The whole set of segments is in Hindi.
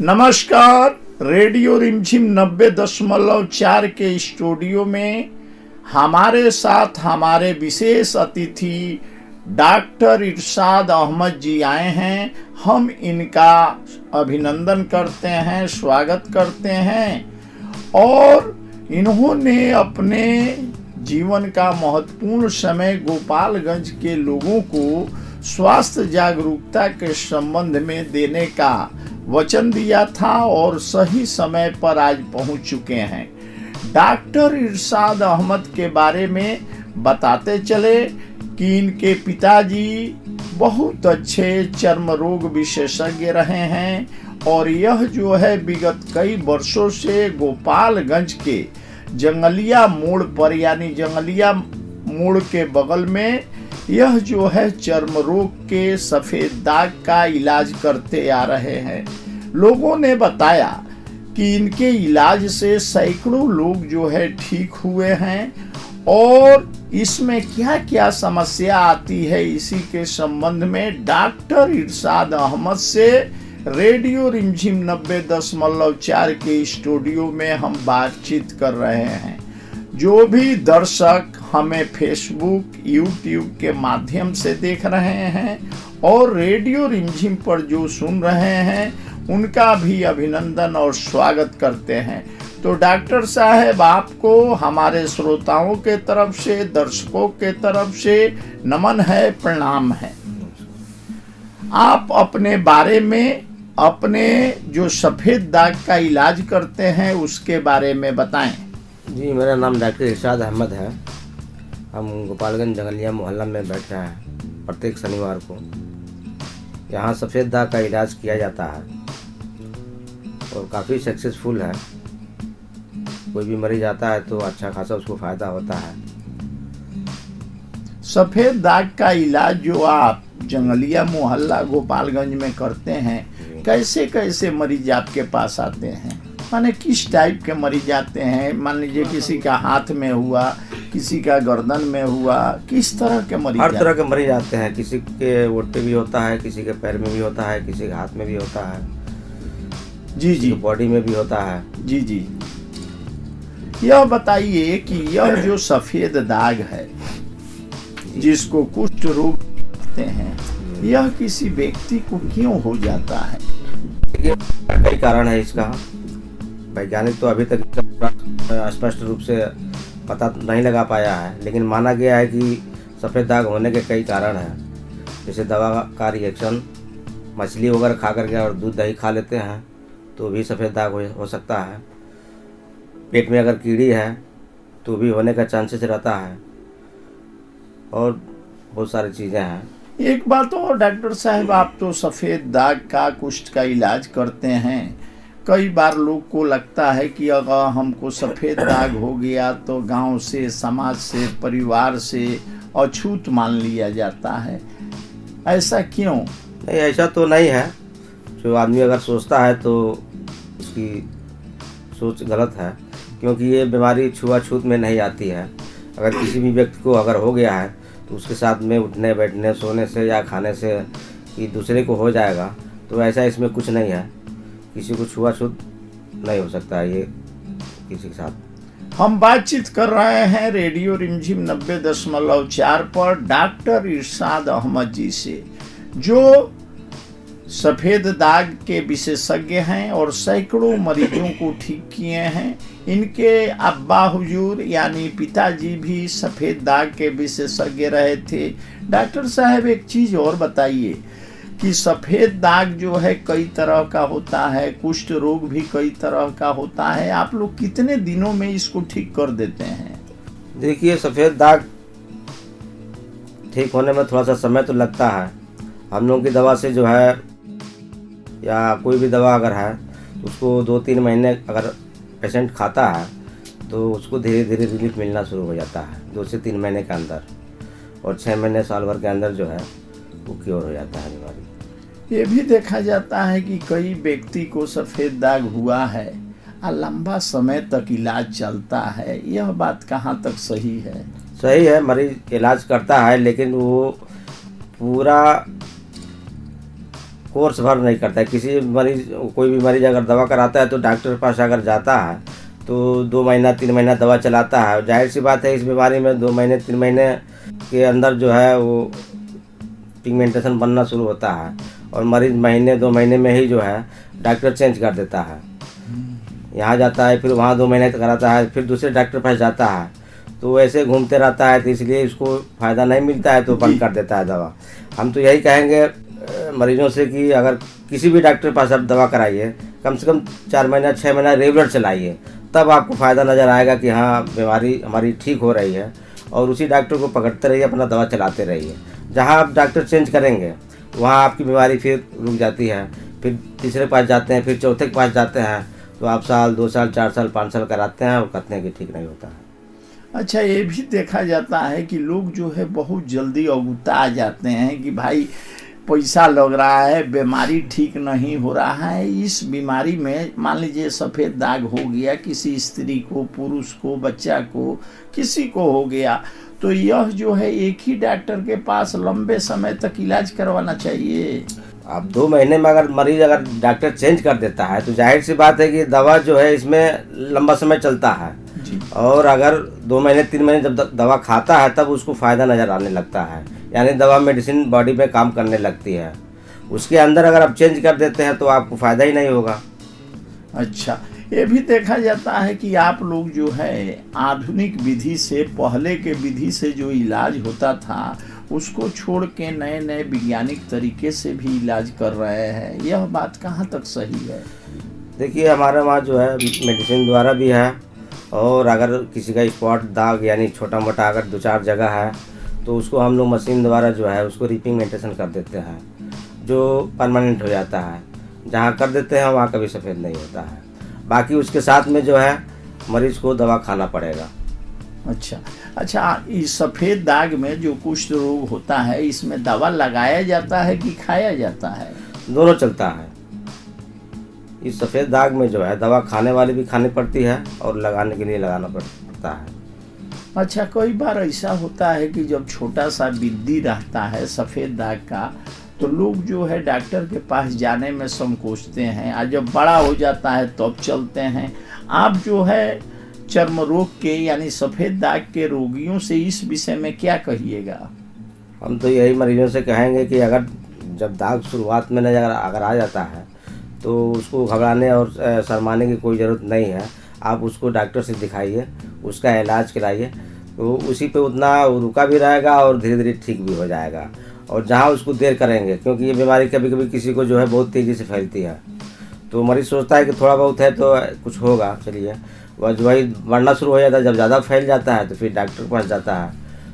नमस्कार। रेडियो रिमझिम 90.4 के स्टूडियो में हमारे साथ हमारे विशेष अतिथि डॉक्टर इरशाद अहमद जी आए हैं। हम इनका अभिनंदन करते हैं, स्वागत करते हैं। और इन्होंने अपने जीवन का महत्वपूर्ण समय गोपालगंज के लोगों को स्वास्थ्य जागरूकता के संबंध में देने का वचन दिया था और सही समय पर आज पहुंच चुके हैं। डॉक्टर इरशाद अहमद के बारे में बताते चले कि इनके पिताजी बहुत अच्छे चर्म रोग विशेषज्ञ रहे हैं और यह जो है विगत कई वर्षों से गोपालगंज के जंगलिया मोड़ पर यानी जंगलिया मोड़ के बगल में यह जो है चर्म रोग के सफ़ेद दाग का इलाज करते आ रहे हैं। लोगों ने बताया कि इनके इलाज से सैकड़ों लोग जो है ठीक हुए हैं और इसमें क्या क्या समस्या आती है इसी के संबंध में डॉक्टर इरशाद अहमद से रेडियो रिमझिम 90.4 के स्टूडियो में हम बातचीत कर रहे हैं। जो भी दर्शक हमें फेसबुक, यूट्यूब के माध्यम से देख रहे हैं और रेडियो रिमझिम पर जो सुन रहे हैं उनका भी अभिनंदन और स्वागत करते हैं। तो डॉक्टर साहब, आपको हमारे श्रोताओं के तरफ से, दर्शकों के तरफ से नमन है, प्रणाम है। आप अपने बारे में, अपने जो सफ़ेद दाग का इलाज करते हैं उसके बारे में बताएं। जी, मेरा नाम डॉक्टर इरशाद अहमद है। हम गोपालगंज जंगलिया मोहल्ला में बैठ रहे हैं प्रत्येक शनिवार को। यहाँ सफ़ेद दाग का इलाज किया जाता है और काफ़ी सक्सेसफुल है। कोई भी मरीज आता है तो अच्छा खासा उसको फ़ायदा होता है। सफ़ेद दाग का इलाज जो आप जंगलिया मोहल्ला गोपालगंज में करते हैं, कैसे कैसे मरीज आपके पास आते हैं? माने किस टाइप के मरीज आते हैं? मान लीजिए किसी का हाथ में हुआ, किसी का गर्दन में हुआ, किस तरह के मरीज? हर तरह के मरीज आते हैं। किसी के ओट पे भी होता है, किसी के पैर में भी होता है, किसी के हाथ में भी होता है, जी जी, बॉडी में भी होता है। जी जी। यह बताइए कि यह जो सफ़ेद दाग है जिसको कुष्ठ रोग कहते हैं, यह किसी व्यक्ति को क्यों हो जाता है? कई कारण है इसका। वैज्ञानिक तो अभी तक स्पष्ट रूप से पता नहीं लगा पाया है, लेकिन माना गया है कि सफ़ेद दाग होने के कई कारण हैं। जैसे दवा का रिएक्शन, मछली वगैरह खा करके और दूध दही खा लेते हैं तो भी सफ़ेद दाग हो सकता है। पेट में अगर कीड़ी है तो भी होने का चांसेस रहता है और बहुत सारी चीज़ें हैं। एक बात और डॉक्टर साहब, आप तो सफ़ेद दाग का, कुष्ठ का इलाज करते हैं। कई बार लोग को लगता है कि अगर हमको सफ़ेद दाग हो गया तो गांव से, समाज से, परिवार से अछूत मान लिया जाता है। ऐसा क्यों? नहीं, ऐसा तो नहीं है। जो आदमी अगर सोचता है तो उसकी सोच गलत है, क्योंकि ये बीमारी छुआछूत में नहीं आती है। अगर किसी भी व्यक्ति को अगर हो गया है तो उसके साथ में उठने बैठने, सोने से या खाने से कि दूसरे को हो जाएगा, तो ऐसा इसमें कुछ नहीं है। किसी को छुआछूत नहीं हो सकता है ये किसी के साथ। हम बातचीत कर रहे हैं रेडियो रिमझिम 90.4 पर डॉक्टर इरशाद अहमद जी से, जो सफ़ेद दाग के विशेषज्ञ हैं और सैकड़ों मरीजों को ठीक किए हैं। इनके अब्बा हुजूर यानी पिताजी भी सफ़ेद दाग के विशेषज्ञ रहे थे। डॉक्टर साहब, एक चीज़ और बताइए कि सफ़ेद दाग जो है कई तरह का होता है, कुष्ठ रोग भी कई तरह का होता है। आप लोग कितने दिनों में इसको ठीक कर देते हैं? देखिए, सफ़ेद दाग ठीक होने में थोड़ा सा समय तो लगता है। हम लोगों की दवा से जो है, या कोई भी दवा अगर है तो उसको 2-3 महीने अगर पेशेंट खाता है तो उसको धीरे धीरे रिलीफ मिलना शुरू हो जाता है 2 से 3 महीने के अंदर, और 6 महीने साल भर के अंदर जो है वो क्योर हो जाता है बीमारी। ये भी देखा जाता है कि कई व्यक्ति को सफ़ेद दाग हुआ है और लंबा समय तक इलाज चलता है। यह बात कहाँ तक सही है? सही है, मरीज इलाज करता है, लेकिन वो पूरा कोर्स भर नहीं करता है। किसी मरीज, कोई भी मरीज अगर दवा कराता है तो डॉक्टर के पास अगर जाता है तो 2 महीना 3 महीना दवा चलाता है। जाहिर सी बात है, इस बीमारी में 2 महीने 3 महीने के अंदर जो है वो पिगमेंटेशन बनना शुरू होता है और मरीज महीने 2 महीने में ही जो है डॉक्टर चेंज कर देता है। यहाँ जाता है, फिर वहाँ 2 महीने तक कराता है, फिर दूसरे डॉक्टर पास जाता है, तो ऐसे घूमते रहता है। तो इसलिए इसको फ़ायदा नहीं मिलता है तो बंद कर देता है दवा। हम तो यही कहेंगे मरीजों से कि अगर किसी भी डॉक्टर के पास आप दवा कराइए, कम से कम 4 महीना 6 महीना रेगुलर चलाइए, तब आपको फ़ायदा नज़र आएगा कि हाँ बीमारी हमारी ठीक हो रही है। और उसी डॉक्टर को पकड़ते रहिए, अपना दवा चलाते रहिए। जहाँ आप डॉक्टर चेंज करेंगे वहाँ आपकी बीमारी फिर रुक जाती है, फिर तीसरे के पास जाते हैं, फिर चौथे के पास जाते हैं, तो आप साल 2 साल 4 साल 5 साल कराते हैं और कहते हैं कि ठीक नहीं होता है। अच्छा, ये भी देखा जाता है कि लोग जो है बहुत जल्दी अगुता जाते हैं कि भाई पैसा लग रहा है, बीमारी ठीक नहीं हो रहा है। इस बीमारी में मान लीजिए सफ़ेद दाग हो गया, किसी स्त्री को, पुरुष को, बच्चा को, किसी को हो गया, तो यह जो है एक ही डॉक्टर के पास लंबे समय तक इलाज करवाना चाहिए। अब 2 महीने में अगर मरीज अगर डॉक्टर चेंज कर देता है तो जाहिर सी बात है कि दवा जो है इसमें लंबा समय चलता है जी। और अगर 2 महीने 3 महीने जब दवा खाता है तब उसको फ़ायदा नज़र आने लगता है, यानी दवा मेडिसिन बॉडी में काम करने लगती है। उसके अंदर अगर आप चेंज कर देते हैं तो आपको फ़ायदा ही नहीं होगा। अच्छा, ये भी देखा जाता है कि आप लोग जो है आधुनिक विधि से, पहले के विधि से जो इलाज होता था उसको छोड़ के नए नए वैज्ञानिक तरीके से भी इलाज कर रहे हैं। यह बात कहाँ तक सही है? देखिए, हमारे वहाँ जो है मेडिसिन द्वारा भी है, और अगर किसी का स्पॉट दाग यानी छोटा मोटा अगर 2-4 जगह है तो उसको हम लोग मशीन द्वारा जो है उसको रिपिगमेंटेशन कर देते हैं, जो परमानेंट हो जाता है। जहाँ कर देते हैं वहाँ कभी सफ़ेद नहीं होता है। बाकी उसके साथ में जो है मरीज को दवा खाना पड़ेगा। अच्छा, इस सफ़ेद दाग में जो कुष्ठ रोग होता है, इसमें दवा लगाया जाता है कि खाया जाता है? दोनों चलता है। इस सफ़ेद दाग में जो है दवा खाने वाली भी खानी पड़ती है और लगाने के लिए लगाना पड़ता है। अच्छा, कई बार ऐसा होता है कि जब छोटा सा बिंदी रहता है सफ़ेद दाग का, तो लोग जो है डॉक्टर के पास जाने में संकोचते हैं, और जब बड़ा हो जाता है तब चलते हैं। आप जो है चर्म रोग के यानी सफ़ेद दाग के रोगियों से इस विषय में क्या कहिएगा? हम तो यही मरीजों से कहेंगे कि अगर जब दाग शुरुआत में नजर अगर आ जाता है तो उसको घबराने और शर्माने की कोई ज़रूरत नहीं है। आप उसको डॉक्टर से दिखाइए, उसका इलाज कराइए, तो उसी पे उतना रुका भी रहेगा और धीरे धीरे ठीक भी हो जाएगा। और जहाँ उसको देर करेंगे, क्योंकि ये बीमारी कभी कभी किसी को जो है बहुत तेज़ी से फैलती है, तो मरीज़ सोचता है कि थोड़ा बहुत है तो कुछ होगा, चलिए, वही बढ़ना शुरू हो जाता है। जब ज़्यादा फैल जाता है तो फिर डॉक्टर के पास जाता है,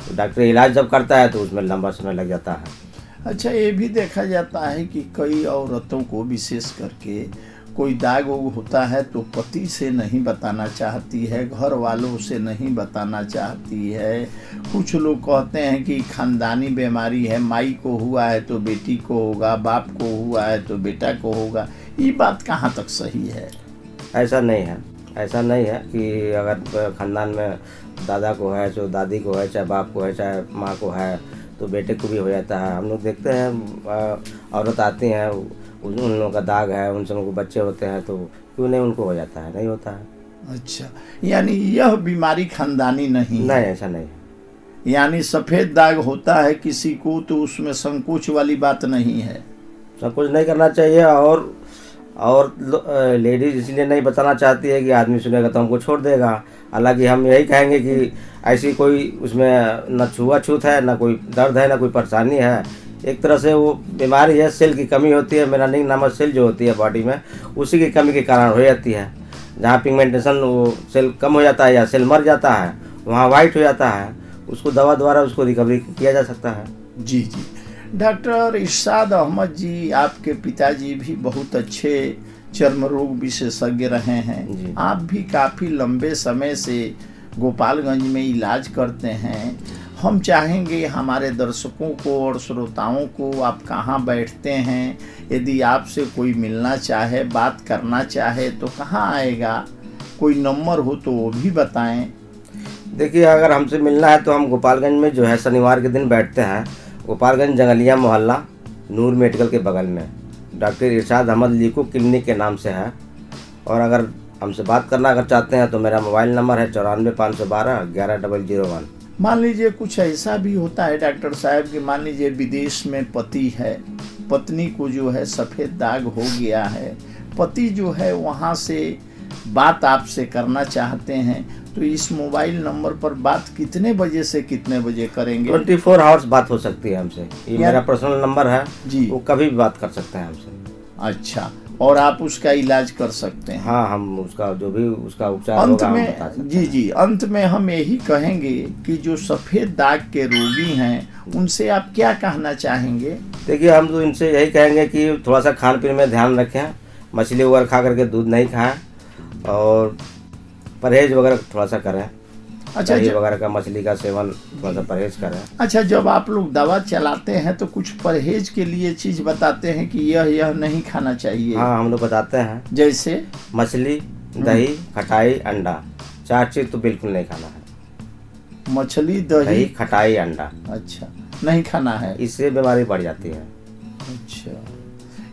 तो डॉक्टर इलाज जब करता है तो उसमें लंबा समय लग जाता है। अच्छा, ये भी देखा जाता है कि कई औरतों को विशेष करके कोई दाग वोग होता है तो पति से नहीं बताना चाहती है, घर वालों से नहीं बताना चाहती है। कुछ लोग कहते हैं कि खानदानी बीमारी है, माई को हुआ है तो बेटी को होगा, बाप को हुआ है तो बेटा को होगा। ये बात कहाँ तक सही है? ऐसा नहीं है, ऐसा नहीं है कि अगर खानदान में दादा को है तो दादी को है, चाहे बाप को है, चाहे माँ को है, तो बेटे को भी हो जाता है। हम लोग देखते हैं औरत आती हैं, उन लोगों का दाग है, उन सबों को बच्चे होते हैं, तो क्यों नहीं उनको हो जाता है? नहीं होता है। अच्छा, यानी यह बीमारी खानदानी नहीं है? नहीं, ऐसा नहीं है। यानी सफ़ेद दाग होता है किसी को तो उसमें संकोच वाली बात नहीं है? सब कुछ नहीं करना चाहिए। और लेडीज इसलिए नहीं बताना चाहती है कि आदमी सुनेगा तो हमको छोड़ देगा। हालांकि हम यही कहेंगे कि ऐसी कोई उसमें न छुआछूत है, न कोई दर्द है, न कोई परेशानी है। एक तरह से वो बीमारी है, सेल की कमी होती है, मेलानिन नामक सेल जो होती है बॉडी में, उसी की कमी के कारण हो जाती है। जहाँ पिगमेंटेशन वो सेल कम हो जाता है या सेल मर जाता है, वहाँ वाइट हो जाता है, उसको दवा द्वारा उसको रिकवरी किया जा सकता है। जी। डॉक्टर इरशाद अहमद जी, आपके पिताजी भी बहुत अच्छे चर्म रोग विशेषज्ञ रहे हैं। आप भी काफ़ी लंबे समय से गोपालगंज में इलाज करते हैं। हम चाहेंगे हमारे दर्शकों को और श्रोताओं को, आप कहाँ बैठते हैं? यदि आपसे कोई मिलना चाहे, बात करना चाहे तो कहाँ आएगा? कोई नंबर हो तो वो भी बताएं। देखिए, अगर हमसे मिलना है तो हम गोपालगंज में जो है शनिवार के दिन बैठते हैं। गोपालगंज जंगलिया मोहल्ला, नूर मेडिकल के बगल में। डॉक्टर इरशाद अहमद लीको क्लिनिक के नाम से है। और अगर हमसे बात करना अगर चाहते हैं तो मेरा मोबाइल नंबर है 94 512 11 001। मान लीजिए कुछ ऐसा भी होता है डॉक्टर साहब कि मान लीजिए विदेश में पति है, पत्नी को जो है सफ़ेद दाग हो गया है, पति जो है वहाँ से बात आपसे करना चाहते हैं, तो इस मोबाइल नंबर पर बात कितने बजे से कितने बजे करेंगे? 24 आवर्स बात हो सकती है हमसे। ये मेरा पर्सनल नंबर है जी, वो कभी भी बात कर सकते हैं हमसे। अच्छा, और आप उसका इलाज कर सकते हैं? हाँ, हम उसका जो भी उसका उपचार अंत होगा हम में बता सकते जी हैं। जी, अंत में हम यही कहेंगे कि जो सफ़ेद दाग के रोगी हैं उनसे आप क्या कहना चाहेंगे? देखिए, हम तो इनसे यही कहेंगे कि थोड़ा सा खान पीन में ध्यान रखें, मछली वगैरह खा करके दूध नहीं खाएं और परहेज वगैरह थोड़ा सा करें। अच्छा, दही वगैरह का, मछली का सेवन थोड़ा सा परहेज करें। अच्छा, जब आप लोग दवा चलाते हैं तो कुछ परहेज के लिए चीज़ बताते हैं कि यह नहीं खाना चाहिए? हाँ, हम लोग बताते हैं, जैसे मछली, दही, खटाई, अंडा, 4 चीज़ तो बिल्कुल नहीं खाना है। मछली, दही, दही, खटाई, अंडा, अच्छा, नहीं खाना है। इससे बीमारी बढ़ जाती है। अच्छा,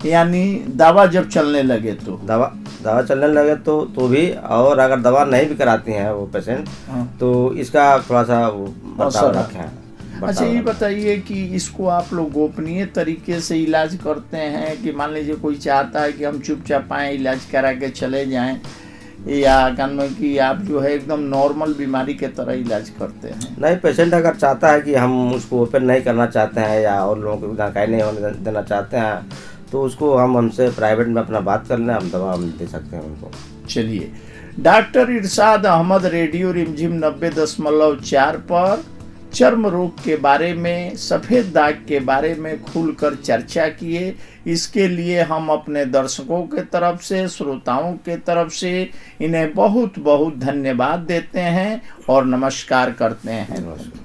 यानी दवा जब चलने लगे तो? दवा चलने लगे तो भी, और अगर दवा नहीं भी कराती हैं वो पेशेंट हाँ। तो इसका थोड़ा सा बर्ताव असर है। रखें। अच्छा, ये बताइए कि इसको आप लोग गोपनीय तरीके से इलाज करते हैं कि मान लीजिए कोई चाहता है कि हम चुपचाप आए इलाज करा के चले जाएं, या कि आप जो है एकदम नॉर्मल बीमारी के तरह इलाज करते हैं? नहीं, पेशेंट अगर चाहता है कि हम उसको ओपन नहीं करना चाहते हैं या और लोगों को जानकारी नहीं होने देना चाहते हैं तो उसको हमसे प्राइवेट में अपना बात कर लें, हम दवा हम दे सकते हैं उनको। चलिए, डॉक्टर इरशाद अहमद रेडियो रिमझिम 90.4 पर चर्म रोग के बारे में, सफ़ेद दाग के बारे में खुलकर चर्चा किए। इसके लिए हम अपने दर्शकों के तरफ से, श्रोताओं के तरफ से इन्हें बहुत बहुत धन्यवाद देते हैं और नमस्कार करते हैं। नमस्कार।